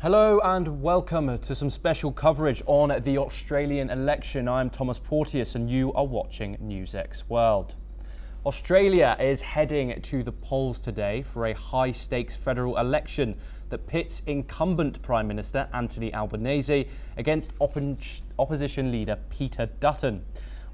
Hello and welcome to some special coverage on the Australian election. I'm Thomas Porteous and you are watching NewsX World. Australia is heading to the polls today for a high-stakes federal election that pits incumbent Prime Minister Anthony Albanese against opposition leader Peter Dutton.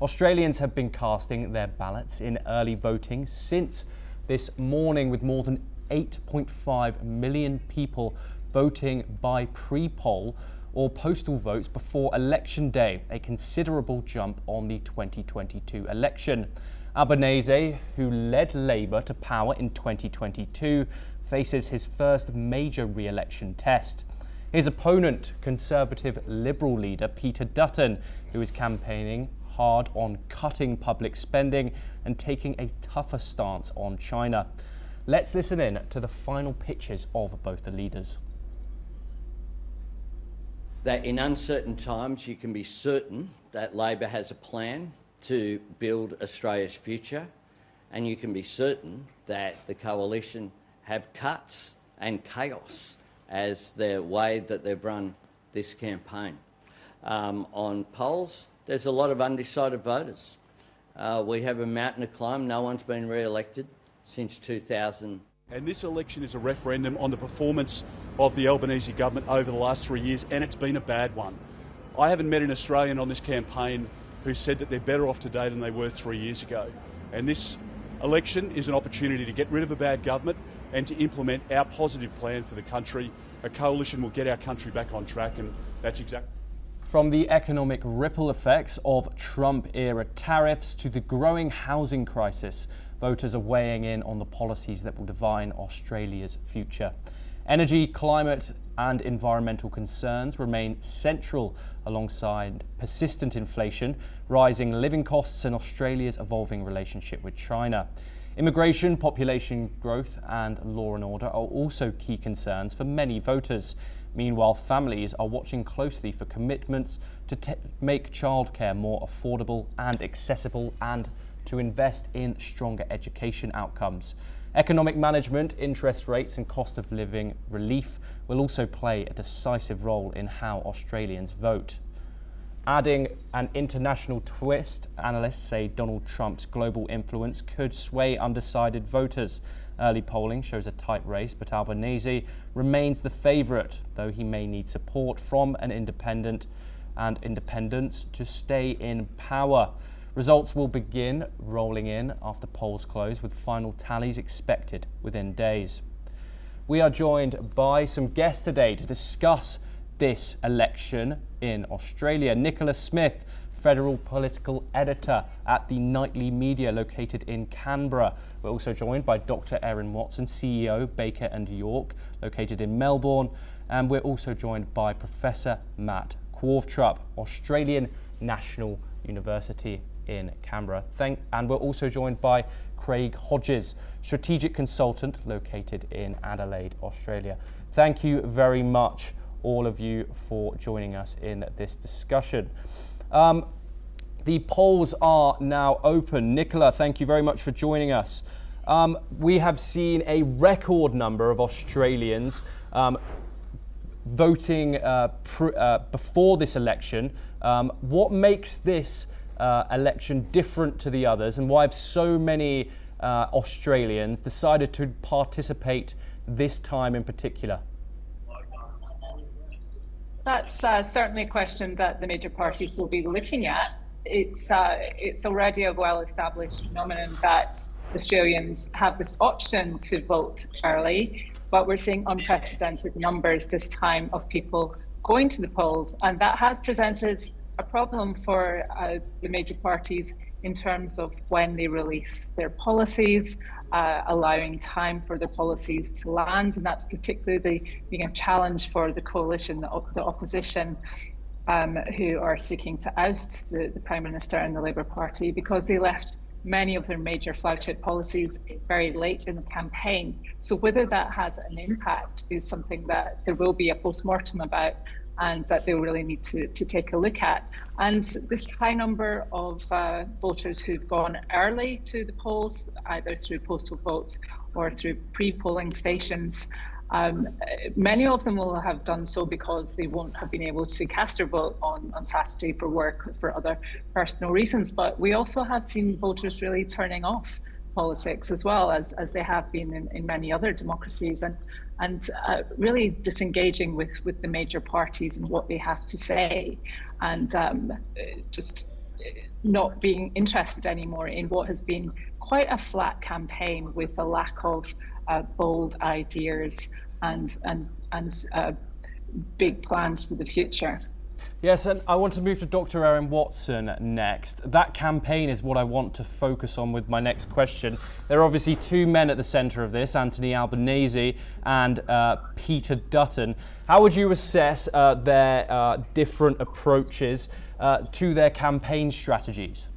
Australians have been casting their ballots in early voting since this morning, with more than 8.5 million people voting by pre-poll or postal votes before election day, a considerable jump on the 2022 election. Albanese, who led Labour to power in 2022, faces his first major re-election test. His opponent, Conservative Liberal leader Peter Dutton, who is campaigning hard on cutting public spending and taking a tougher stance on China. Let's listen in to the final pitches of both the leaders. That in uncertain times you can be certain that Labor has a plan to build Australia's future, and you can be certain that the coalition have cuts and chaos as the way that they've run this campaign. On polls, there's a lot of undecided voters. We have a mountain to climb. No one's been re-elected since 2000. And this election is a referendum on the performance of the Albanese government over the last 3 years, and it's been a bad one. I haven't met an Australian on this campaign who said that they're better off today than they were 3 years ago. And this election is an opportunity to get rid of a bad government and to implement our positive plan for the country. A coalition will get our country back on track, and that's exactly. From the economic ripple effects of Trump-era tariffs to the growing housing crisis, voters are weighing in on the policies that will define Australia's future. Energy, climate and environmental concerns remain central alongside persistent inflation, rising living costs and Australia's evolving relationship with China. Immigration, population growth and law and order are also key concerns for many voters. Meanwhile, families are watching closely for commitments to make childcare more affordable and accessible and to invest in stronger education outcomes. Economic management, interest rates and cost of living relief will also play a decisive role in how Australians vote. Adding an international twist, analysts say Donald Trump's global influence could sway undecided voters. Early polling shows a tight race, but Albanese remains the favourite, though he may need support from an independents to stay in power. Results will begin rolling in after polls close, with final tallies expected within days. We are joined by some guests today to discuss this election in Australia. Nicola Smith, Federal Political Editor at the Nightly Media located in Canberra. We're also joined by Dr. Erin Watson, CEO, Baker and York, located in Melbourne. And we're also joined by Professor Matt Quarvtrup, Australian National University in Canberra. And we're also joined by Craig Hodges, Strategic Consultant located in Adelaide, Australia. Thank you very much, all of you, for joining us in this discussion. The polls are now open. Nicola, thank you very much for joining us. We have seen a record number of Australians voting before this election. What makes this election different to the others, and why have so many Australians decided to participate this time in particular? That's certainly a question that the major parties will be looking at. It's already a well-established phenomenon that Australians have this option to vote early, but we're seeing unprecedented numbers this time of people going to the polls, and that has presented a problem for the major parties in terms of when they release their policies, allowing time for their policies to land, and that's particularly being a challenge for the coalition, the opposition, who are seeking to oust the Prime Minister and the Labour Party, because they left many of their major flagship policies very late in the campaign. So whether that has an impact is something that there will be a post-mortem about, and that they really need to take a look at. And this high number of voters who've gone early to the polls, either through postal votes or through pre-polling stations, Many of them will have done so because they won't have been able to cast their vote on Saturday for work or for other personal reasons. But we also have seen voters really turning off politics as well as they have been in many other democracies, and really disengaging with the major parties and what they have to say, and just not being interested anymore in what has been quite a flat campaign with a lack of bold ideas and big plans for the future. Yes, and I want to move to Dr. Erin Watson next. That campaign is what I want to focus on with my next question. There are obviously two men at the centre of this, Anthony Albanese and Peter Dutton. How would you assess their different approaches to their campaign strategies?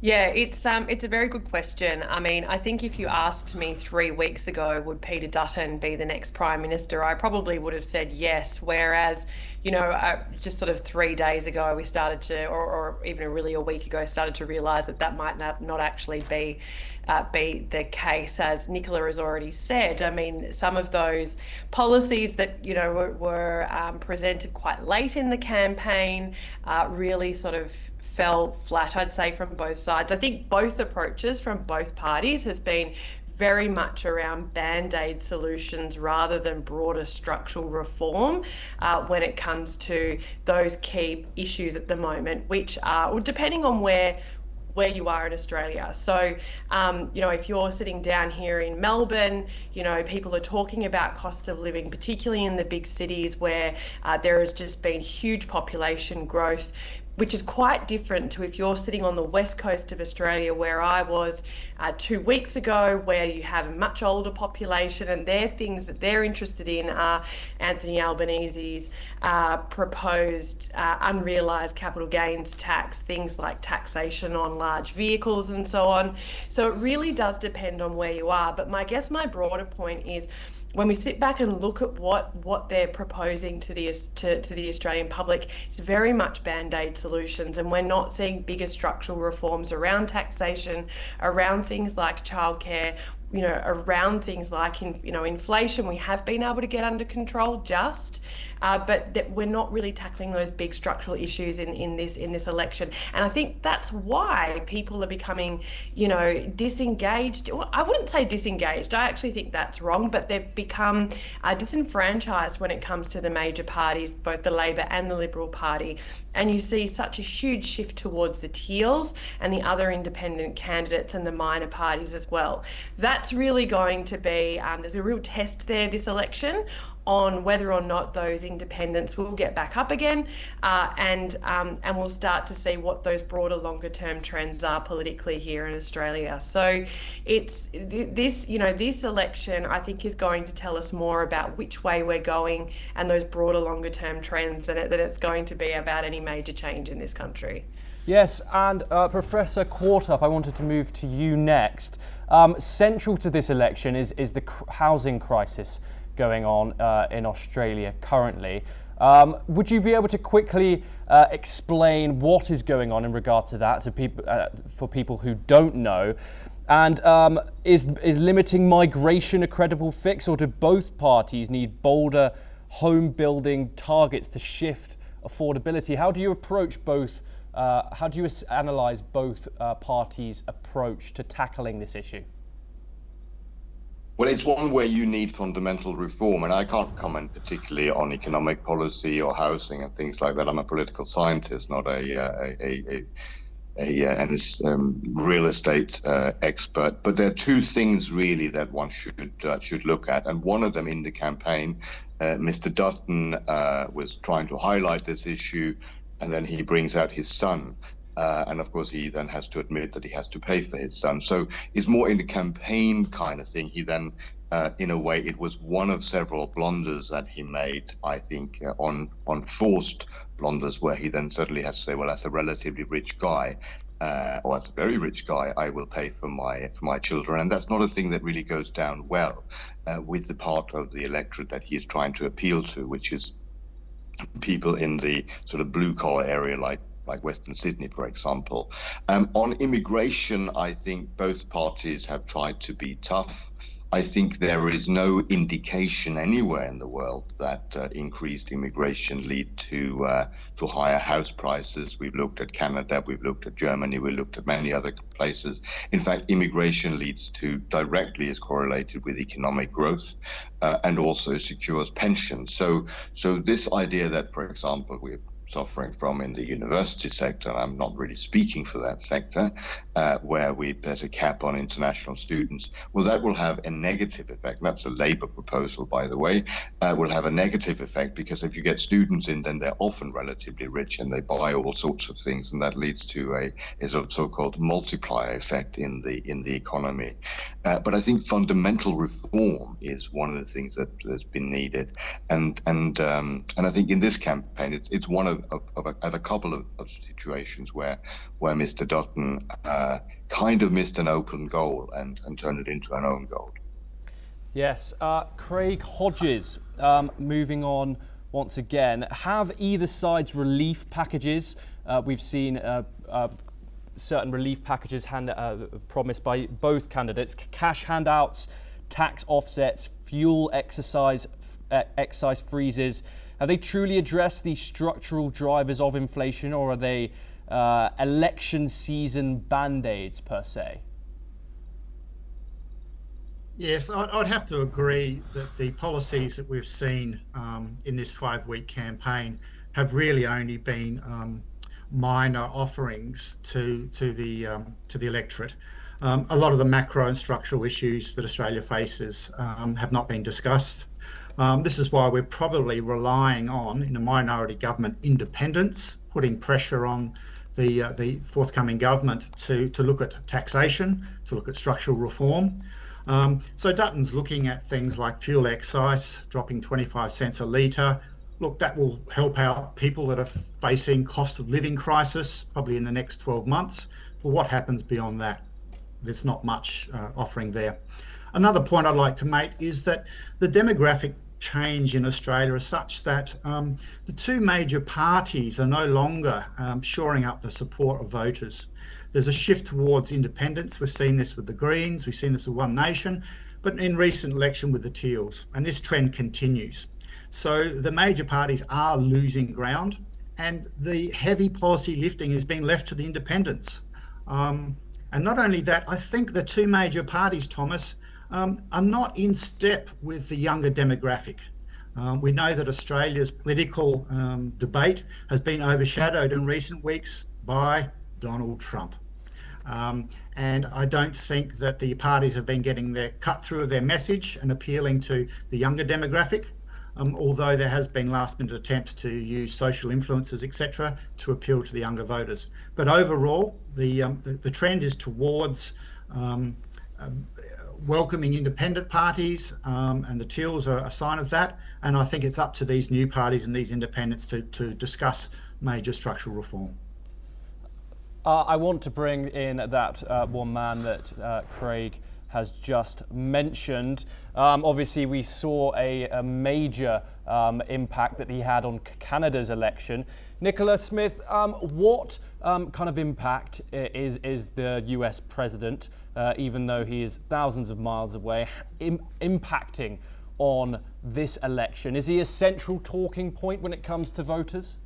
Yeah, it's a very good question. I mean, I think if you asked me 3 weeks ago, would Peter Dutton be the next Prime Minister, I probably would have said yes. Whereas, you know, just sort of 3 days ago, we started to, or even really a week ago, started to realise that might not actually be the case. As Nicola has already said, I mean, some of those policies that, you know, were presented quite late in the campaign really sort of fell flat, I'd say, from both sides. I think both approaches from both parties has been very much around band-aid solutions rather than broader structural reform when it comes to those key issues at the moment, which are, well, depending on where you are in Australia. So, you know, if you're sitting down here in Melbourne, you know, people are talking about cost of living, particularly in the big cities where there has just been huge population growth, which is quite different to if you're sitting on the west coast of Australia, where I was 2 weeks ago, where you have a much older population, and their things that they're interested in are Anthony Albanese's proposed unrealised capital gains tax, things like taxation on large vehicles and so on. So it really does depend on where you are. But I guess my broader point is, when we sit back and look at what they're proposing to the Australian public, it's very much band-aid solutions, and we're not seeing bigger structural reforms around taxation, around things like childcare, you know, around things like inflation. We have been able to get under control but that we're not really tackling those big structural issues in this election. And I think that's why people are becoming, you know, disengaged. Well, I wouldn't say disengaged. I actually think that's wrong, but they've become disenfranchised when it comes to the major parties, both the Labor and the Liberal Party. And you see such a huge shift towards the Teals and the other independent candidates and the minor parties as well. That's really going to be, there's a real test there this election on whether or not those independents will get back up again, and we'll start to see what those broader, longer-term trends are politically here in Australia. So it's this election, I think, is going to tell us more about which way we're going and those broader, longer-term trends than it's going to be about any major change in this country. Yes, and Professor Quartup, I wanted to move to you next. Central to this election is the housing crisis going on in Australia currently. Would you be able to quickly explain what is going on in regard to that to people, for people who don't know? And is limiting migration a credible fix, or do both parties need bolder home building targets to shift affordability? How do you approach both? How do you analyse both parties' approach to tackling this issue? Well, it's one where you need fundamental reform, and I can't comment particularly on economic policy or housing and things like that. I'm a political scientist, not a real estate expert. But there are two things really that one should look at, and one of them in the campaign, Mr. Dutton was trying to highlight this issue, and then he brings out his son. And of course, he then has to admit that he has to pay for his son. So it's more in the campaign kind of thing. He then, in a way, it was one of several blunders that he made, I think, on forced blunders, where he then suddenly has to say, well, as a relatively rich guy, or as a very rich guy, I will pay for my children. And that's not a thing that really goes down well with the part of the electorate that he is trying to appeal to, which is people in the sort of blue-collar area like Western Sydney, for example. On immigration, I think both parties have tried to be tough. I think there is no indication anywhere in the world that increased immigration lead to higher house prices. We've looked at Canada, we've looked at Germany, we looked at many other places. In fact, immigration directly is correlated with economic growth and also secures pensions. So this idea that, for example, we're suffering from in the university sector, I'm not really speaking for that sector, where there's a cap on international students. Well, that will have a negative effect. That's a Labour proposal, by the way. Will have a negative effect because if you get students in, then they're often relatively rich and they buy all sorts of things, and that leads to a sort of so-called multiplier effect in the economy. But I think fundamental reform is one of the things that has been needed, and I think in this campaign it's one of a couple of situations where Mr. Dutton kind of missed an open goal and turned it into an own goal. Yes, Craig Hodges, moving on once again. Have either side's relief packages, we've seen certain relief packages promised by both candidates, cash handouts, tax offsets, fuel excise freezes. Have they truly addressed the structural drivers of inflation, or are they election season band-aids per se? Yes, I'd have to agree that the policies that we've seen in this 5-week campaign have really only been minor offerings to the electorate. A lot of the macro and structural issues that Australia faces have not been discussed. This is why we're probably relying on, in a minority government, independence, putting pressure on the forthcoming government to look at taxation, to look at structural reform. So Dutton's looking at things like fuel excise, dropping 25 cents a litre. Look, that will help out people that are facing cost of living crisis, probably in the next 12 months. But what happens beyond that? There's not much offering there. Another point I'd like to make is that the demographic change in Australia is such that the two major parties are no longer shoring up the support of voters. There's a shift towards independence. We've seen this with the Greens, we've seen this with One Nation, but in recent election with the Teals, and this trend continues. So the major parties are losing ground, and the heavy policy lifting is being left to the independents. And not only that, I think the two major parties, Thomas, are not in step with the younger demographic. We know that Australia's political debate has been overshadowed in recent weeks by Donald Trump. And I don't think that the parties have been getting their cut through of their message and appealing to the younger demographic, although there has been last-minute attempts to use social influencers, etc., to appeal to the younger voters. But overall, the trend is towards welcoming independent parties, and the Teals are a sign of that. And I think it's up to these new parties and these independents to discuss major structural reform. I want to bring in that one man that Craig has just mentioned. Obviously, we saw a major impact that he had on Canada's election. Nicola Smith, what kind of impact is the US president, even though he is thousands of miles away, impacting on this election? Is he a central talking point when it comes to voters?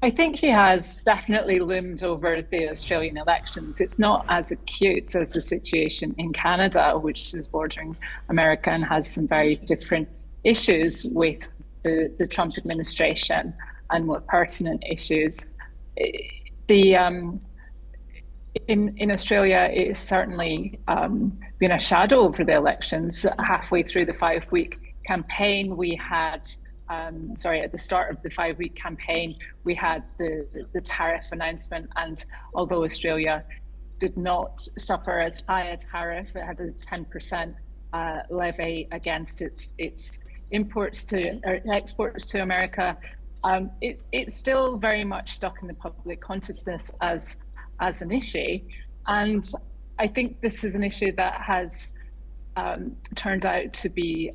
I think he has definitely loomed over the Australian elections. It's not as acute as the situation in Canada, which is bordering America and has some very different issues with the Trump administration and more pertinent issues. In Australia, it's certainly been a shadow over the elections. Halfway through the 5-week campaign, we had at the start of the 5-week campaign, we had the tariff announcement, and although Australia did not suffer as high a tariff, it had a 10% levy against its exports to America. It's still very much stuck in the public consciousness as an issue, and I think this is an issue that has turned out to be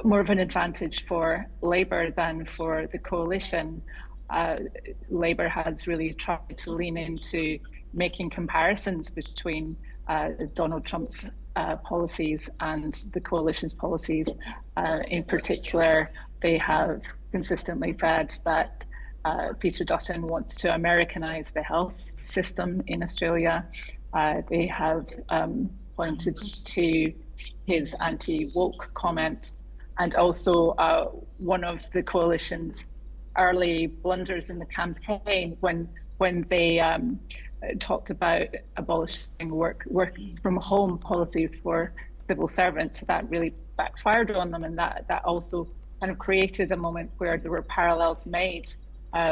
more of an advantage for Labour than for the coalition. Labour has really tried to lean into making comparisons between Donald Trump's policies and the coalition's policies. In particular, they have consistently said that Peter Dutton wants to Americanize the health system in Australia. They have pointed to his anti-woke comments, and also one of the coalition's early blunders in the campaign when they talked about abolishing work from home policies for civil servants. That really backfired on them, and that also kind of created a moment where there were parallels made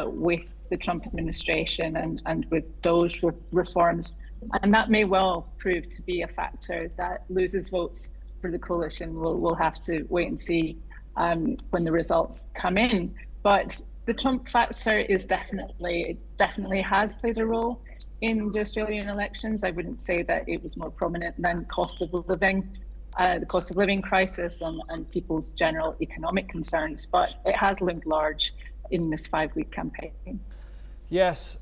with the Trump administration and with those reforms. And that may well prove to be a factor that loses votes for the coalition. We'll have to wait and see when the results come in. But the Trump factor is definitely has played a role in the Australian elections. I wouldn't say that it was more prominent than cost of living, the cost of living crisis and people's general economic concerns, but it has loomed large in this 5-week campaign. Yes,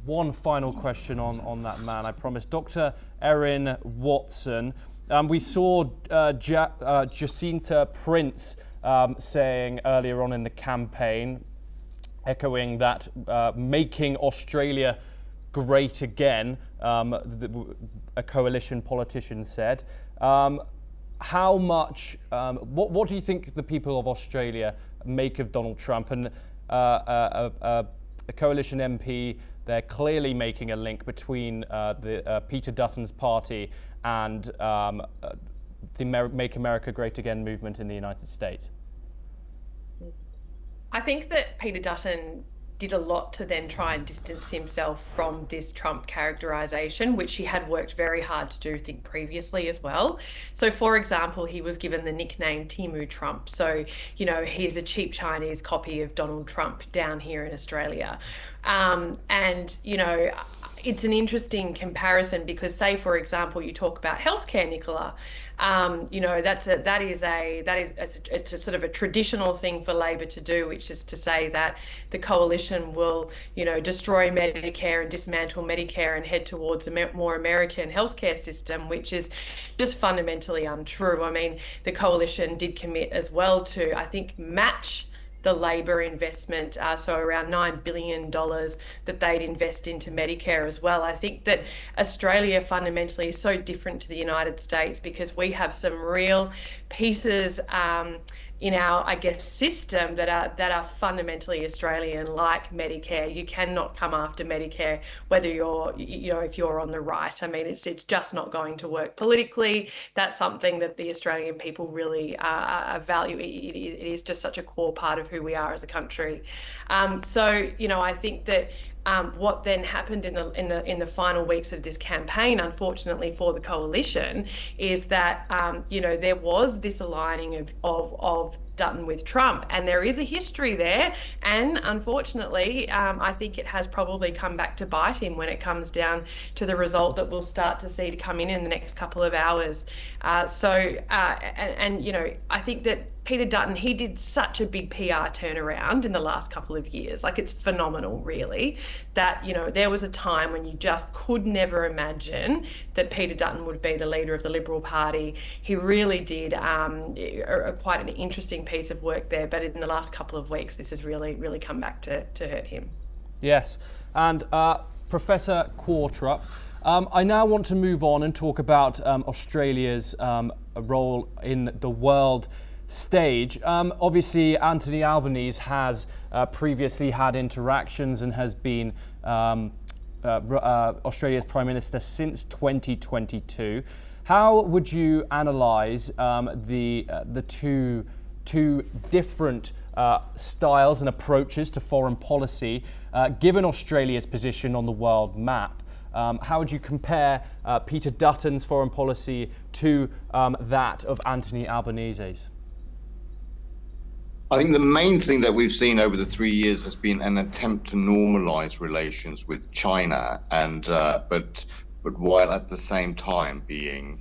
one final question on that man, I promise. Dr. Erin Watson, we saw Jacinta Prince saying earlier on in the campaign, echoing that making Australia great again, a coalition politician said. How much, what do you think the people of Australia make of Donald Trump? And a coalition MP, they're clearly making a link between Peter Dutton's party and the Make America Great Again movement in the United States. I think that Peter Dutton did a lot to then try and distance himself from this Trump characterization, which he had worked very hard to do, I think, previously as well. So, for example, he was given the nickname Timu Trump. So, you know, he's a cheap Chinese copy of Donald Trump down here in Australia. And, you know, it's an interesting comparison because, say, for example, you talk about healthcare, Nicola. You know, it's a sort of a traditional thing for Labor to do, which is to say that the coalition will, you know, destroy Medicare and dismantle Medicare and head towards a more American healthcare system, which is just fundamentally untrue. I mean, the coalition did commit as well to, I think, match the Labor investment, so around $9 billion that they'd invest into Medicare as well. I think that Australia fundamentally is so different to the United States because we have some real pieces in our, I guess, system that are fundamentally Australian, like Medicare. You cannot come after Medicare whether you're, you know, if you're on the right. I mean, it's just not going to work politically. That's something that the Australian people really value. It is just such a core part of who we are as a country. So, you know, I think that what then happened in the final weeks of this campaign, unfortunately for the coalition, is that you know, there was this aligning of Dutton with Trump, and there is a history there, and unfortunately I think it has probably come back to bite him when it comes down to the result that we'll start to see to come in the next couple of hours. And you know, I think that Peter Dutton, he did such a big PR turnaround in the last couple of years. Like, it's phenomenal, really, that, you know, there was a time when you just could never imagine that Peter Dutton would be the leader of the Liberal Party. He really did quite an interesting piece of work there, but in the last couple of weeks, this has really come back to hurt him. Yes, and Professor Quartrup, I now want to move on and talk about Australia's role in the world stage. Obviously, Anthony Albanese has previously had interactions and has been Australia's Prime Minister since 2022. How would you analyse the two different styles and approaches to foreign policy, given Australia's position on the world map? How would you compare Peter Dutton's foreign policy to that of Anthony Albanese's? I think the main thing that we've seen over the 3 years has been an attempt to normalize relations with China, and but while at the same time being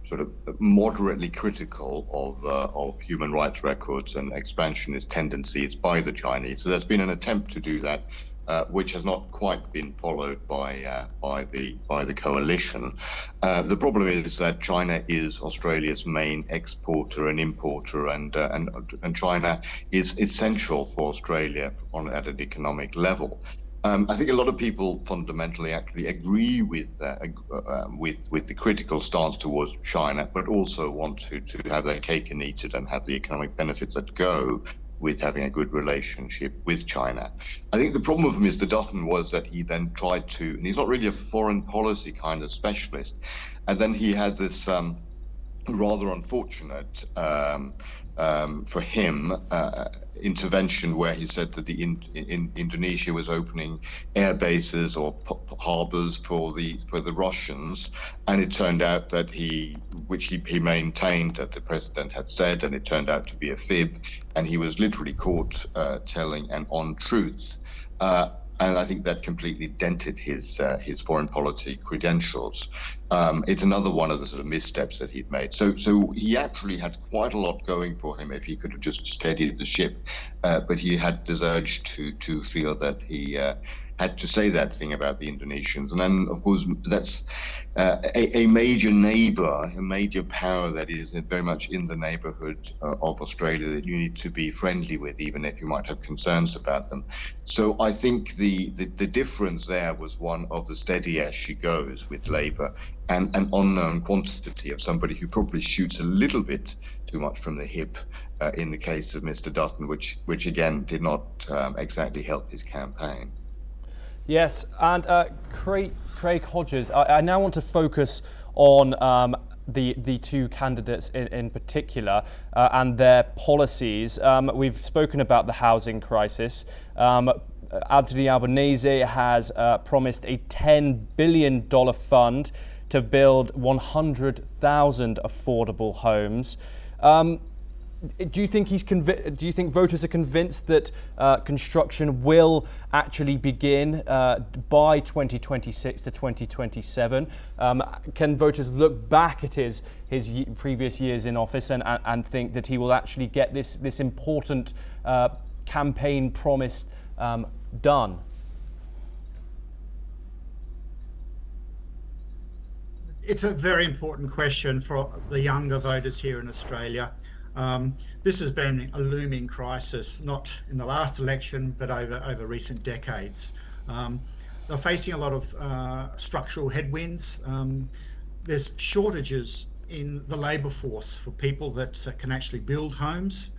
sort of moderately critical of human rights records and expansionist tendencies by the Chinese. So there's been an attempt to do that. which has not quite been followed by the coalition. The problem is that China is Australia's main exporter and importer, and China is essential for Australia at an economic level. I think a lot of people fundamentally actually agree with the critical stance towards China, but also want to have their cake and eat it and have the economic benefits that go with having a good relationship with China. I think the problem with Mr. Dutton was that he then tried to, and he's not really a foreign policy kind of specialist, and then he had this rather unfortunate for him intervention where he said that Indonesia was opening air bases or harbors for the Russians, and it turned out that he maintained that the president had said, and it turned out to be a fib, and he was literally caught telling an untruth. And I think that completely dented his foreign policy credentials. It's another one of the sort of missteps that he'd made. So he actually had quite a lot going for him if he could have just steadied the ship. But he had this urge to feel that he had to say that thing about the Indonesians. And then, of course, that's a major neighbor, a major power that is very much in the neighborhood of Australia that you need to be friendly with, even if you might have concerns about them. So I think the difference there was one of the steady as she goes with Labour and an unknown quantity of somebody who probably shoots a little bit too much from the hip in the case of Mr. Dutton, which again did not exactly help his campaign. Yes, and Craig Hodges, I now want to focus on the two candidates in particular and their policies. We've spoken about the housing crisis. Anthony Albanese has promised a $10 billion fund to build 100,000 affordable homes. Do you think do you think voters are convinced that construction will actually begin by 2026 to 2027? Can voters look back at his previous years in office and think that he will actually get this important campaign promise done? It's a very important question for the younger voters here in Australia. This has been a looming crisis, not in the last election, but over recent decades. They're facing a lot of structural headwinds. There's shortages in the labour force for people that can actually build homes.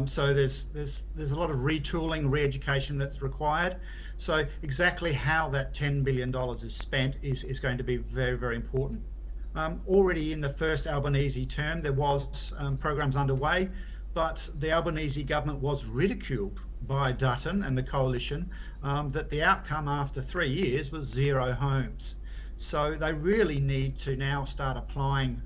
So there's a lot of retooling, re-education that's required. So exactly how that $10 billion is spent is going to be very, very important. Already in the first Albanese term, there was programs underway, but the Albanese government was ridiculed by Dutton and the coalition that the outcome after 3 years was 0 homes. So they really need to now start applying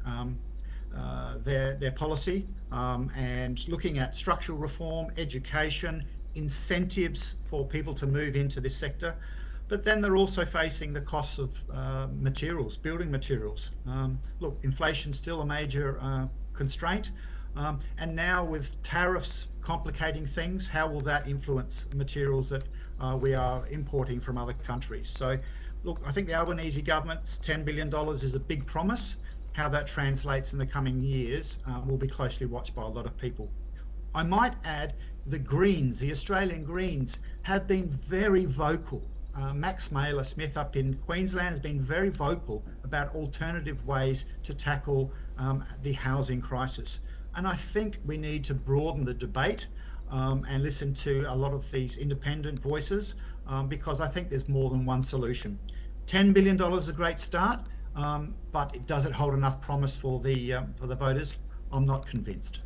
their policy and looking at structural reform, education, incentives for people to move into this sector. But then they're also facing the costs of materials, building materials. Look, inflation's still a major constraint. And now with tariffs complicating things, how will that influence materials that we are importing from other countries? So, look, I think the Albanese government's $10 billion is a big promise. How that translates in the coming years will be closely watched by a lot of people. I might add the Greens, the Australian Greens, have been very vocal. Max Mailer-Smith up in Queensland has been very vocal about alternative ways to tackle the housing crisis. And I think we need to broaden the debate and listen to a lot of these independent voices because I think there's more than one solution. $10 billion is a great start, but does it hold enough promise for the voters? I'm not convinced.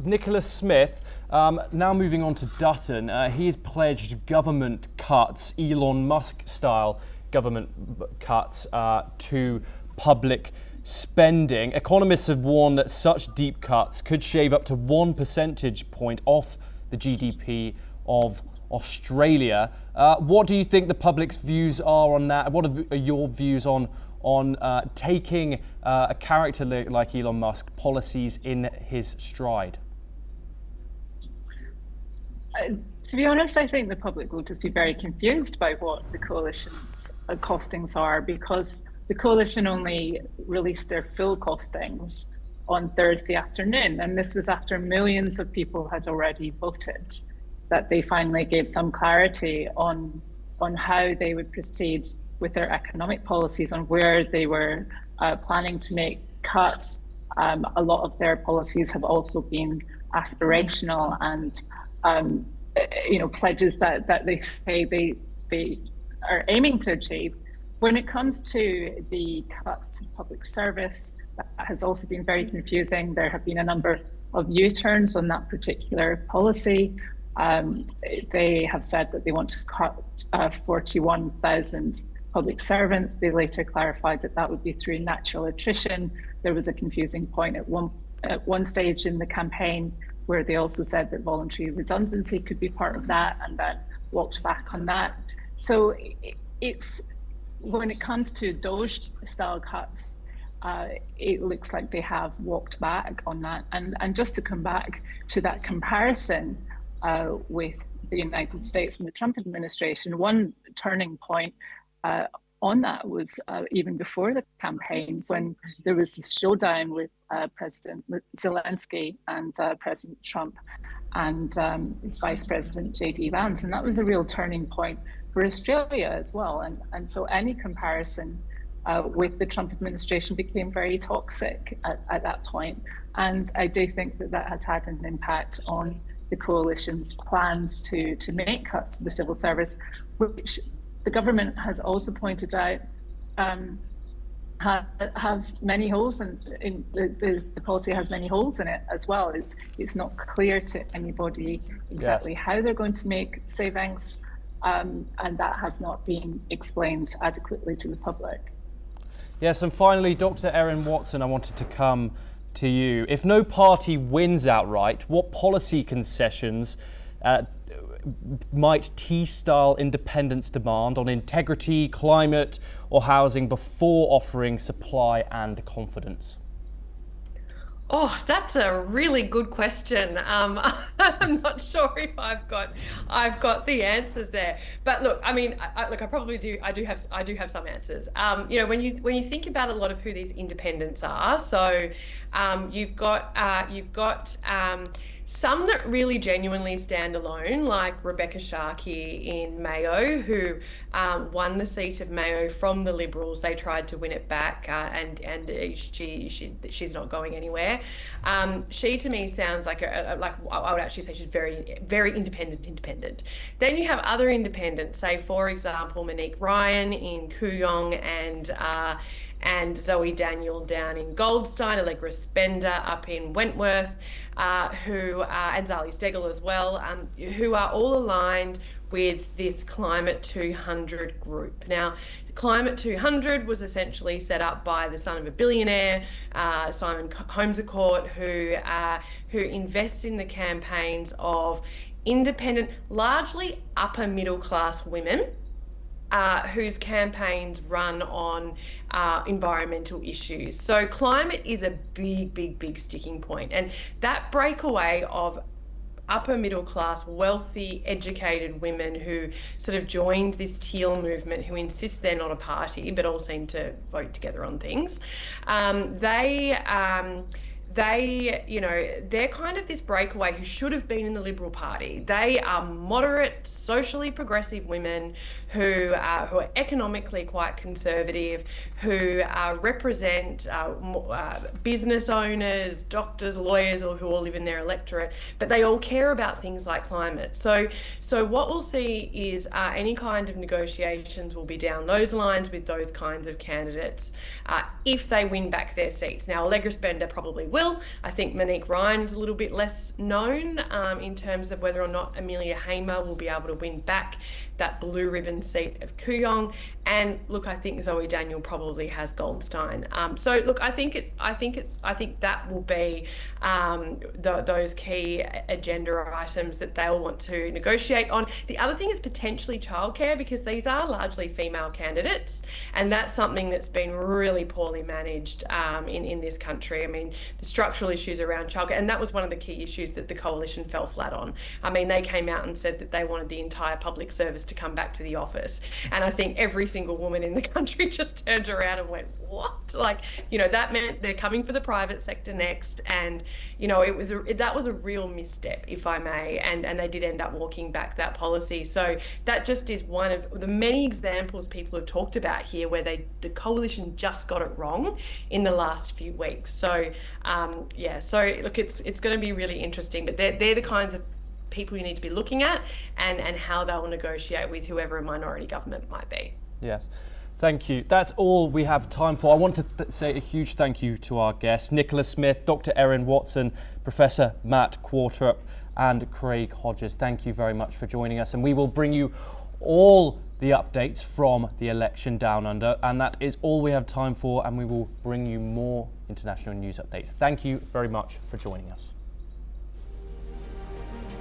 Nicholas Smith, now moving on to Dutton, he has pledged government cuts, Elon Musk style government cuts to public spending. Economists have warned that such deep cuts could shave up to 1 percentage point off the GDP of Australia. What do you think the public's views are on that? What are your views on taking a character like Elon Musk policies in his stride? To be honest, I think the public will just be very confused by what the coalition's costings are, because the coalition only released their full costings on Thursday afternoon, and this was after millions of people had already voted, that they finally gave some clarity on how they would proceed with their economic policies, on where they were planning to make cuts. A lot of their policies have also been aspirational and pledges that they say they are aiming to achieve. When it comes to the cuts to public service, that has also been very confusing. There have been a number of U-turns on that particular policy. They have said that they want to cut 41,000 public servants. They later clarified that that would be through natural attrition. There was a confusing point at one stage in the campaign where they also said that voluntary redundancy could be part of that, and then walked back on that. So it's, when it comes to Doge style cuts, it looks like they have walked back on that. And just to come back to that comparison with the United States and the Trump administration, one turning point on that was even before the campaign, when there was this showdown with President Zelensky and President Trump and his Vice President J.D. Vance. And that was a real turning point for Australia as well. And so any comparison with the Trump administration became very toxic at that point. And I do think that has had an impact on the coalition's plans to make cuts to the civil service, which the government has also pointed out have many holes in the policy has many holes in it as well. It's not clear to anybody exactly how they're going to make savings, and that has not been explained adequately to the public. Yes, and finally, Dr. Erin Watson, I wanted to come to you. If no party wins outright, what policy concessions might T-style independents demand on integrity, climate or housing before offering supply and confidence? Oh, that's a really good question. I'm not sure if I've got the answers there. But look, I mean, I probably do. I do have some answers. When you think about a lot of who these independents are, so you've got some that really genuinely stand alone, like Rebecca Sharkey in Mayo, who won the seat of Mayo from the Liberals. They tried to win it back, and she's not going anywhere. She to me sounds like I would actually say she's very, very independent. Then you have other independents, say for example Monique Ryan in Kooyong, and Zoe Daniel down in Goldstein, Allegra Spender up in Wentworth, and Zali Stegel as well, who are all aligned with this Climate 200 group. Now, Climate 200 was essentially set up by the son of a billionaire, Simon Holmescourt, who invests in the campaigns of independent, largely upper middle class women, whose campaigns run on environmental issues. So climate is a big sticking point, and that breakaway of upper middle class, wealthy, educated women who sort of joined this teal movement, who insist they're not a party but all seem to vote together on things, they're kind of this breakaway who should have been in the Liberal Party. They are moderate, socially progressive women who are economically quite conservative, who represent business owners, doctors, lawyers, or who all live in their electorate, but they all care about things like climate. So what we'll see is any kind of negotiations will be down those lines with those kinds of candidates if they win back their seats. Now, Allegra Spender probably will. I think Monique Ryan's a little bit less known in terms of whether or not Amelia Hamer will be able to win back that blue ribbon seat of Kooyong. And look, I think Zoe Daniel probably has Goldstein. So look, I think that will be those key agenda items that they'll want to negotiate on. The other thing is potentially childcare, because these are largely female candidates, and that's something that's been really poorly managed in this country. I mean, the structural issues around childcare, and that was one of the key issues that the coalition fell flat on. I mean, they came out and said that they wanted the entire public service to come back to the office, and I think every single woman in the country just turned around and went, what? Like, you know, that meant they're coming for the private sector next, and you know, that was a real misstep, if I may, and they did end up walking back that policy. So that just is one of the many examples people have talked about here where the coalition just got it wrong in the last few weeks. So yeah, so look, it's going to be really interesting, but they're the kinds of people you need to be looking at, and how they'll negotiate with whoever a minority government might be. Yes. Thank you. That's all we have time for. I want to say a huge thank you to our guests, Nicola Smith, Dr. Erin Watson, Professor Matt Quartrup, and Craig Hodges. Thank you very much for joining us, and we will bring you all the updates from the election down under, and that is all we have time for, and we will bring you more international news updates. Thank you very much for joining us.